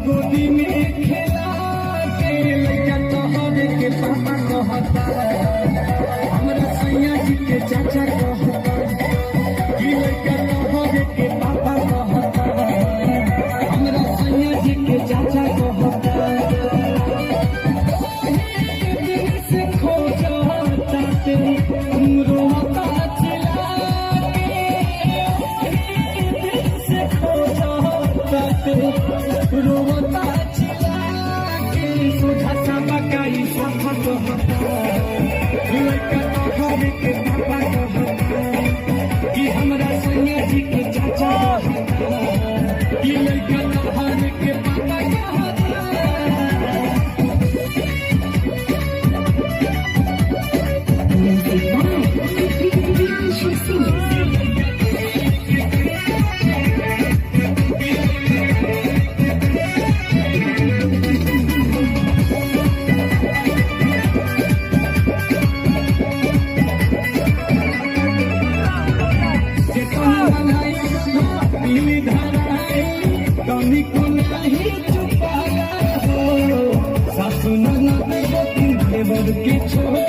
गोदी में खेला के लइका तोहरे के पापा कहता, हमरा सैया जी के चाचा कहता, कि लइका तोहरे के पापा कहता, हमरा सैया जी के चाचा कहता। दिल से खो जाता ते रोता चिल्ला के, दिल से खो जाता ते रोता चिल्ला के, सोझा सा बकाई साफा कहता, लइका तोहरे के पापा कहता, कि हमरा सैया जी के चाचा कहता, कि लइका तोहरे के पापा कहता। के छोड़ा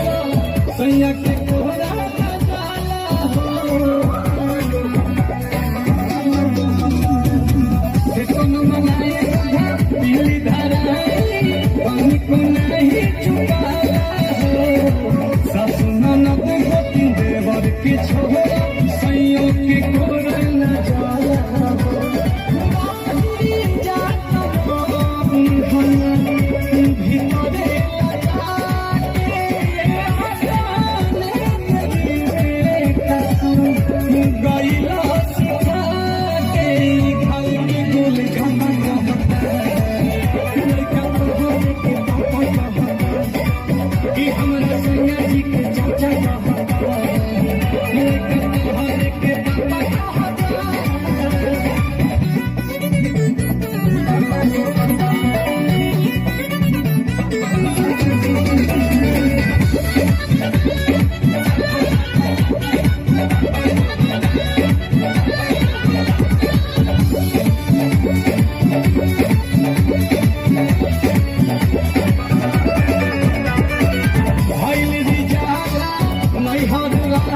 सैया के कोहरा जाला हो, कोनो मनाए पीली धराई पानी को नहीं चुकाया हो, सासु ननद गोती देवर के छोड़ा सैया के कोहरा न जाला हो। भीतरे कि हमरा सैया जी के चाचा कहता, लइका तोहरे के पापा कहता।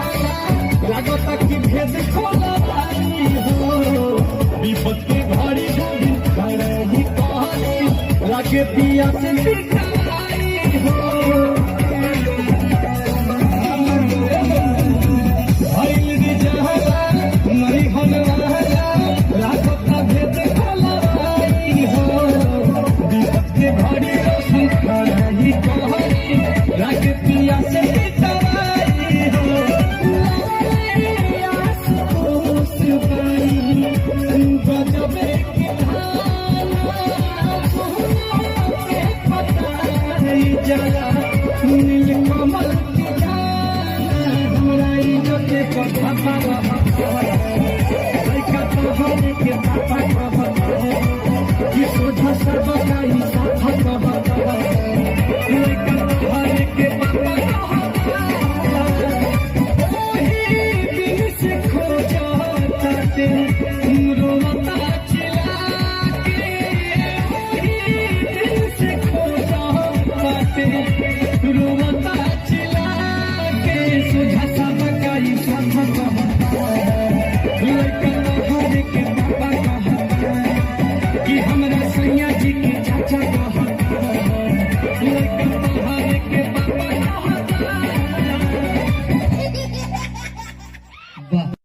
लागता कि भेद खोला पानी हो, विपद के घड़ी घड़ी खड़े ही कहली, लागे पिया से बिकाई हो। भइल रिजहला नहीं होलवाला, लागता भेद खोला पानी हो, विपद के घड़ी घड़ी खड़े ही कहली, लागे पिया से बिकाई हो। नील कमल की जाना हमरा इज्जत पर भापा रहता, लइका तोहरे के पापा कहता, कि सोझा सा बकाई साफा कहता, लइका तोहरे के पापा कहता। दिल से खो जाता ते रोता चिल्ला के, दिल से खो जाता ते रोता चिल्ला के, सोझा सा बकाई साफा कहता, लइका तोहरे के पापा कहता, कि हमरा सैया जी के चाचा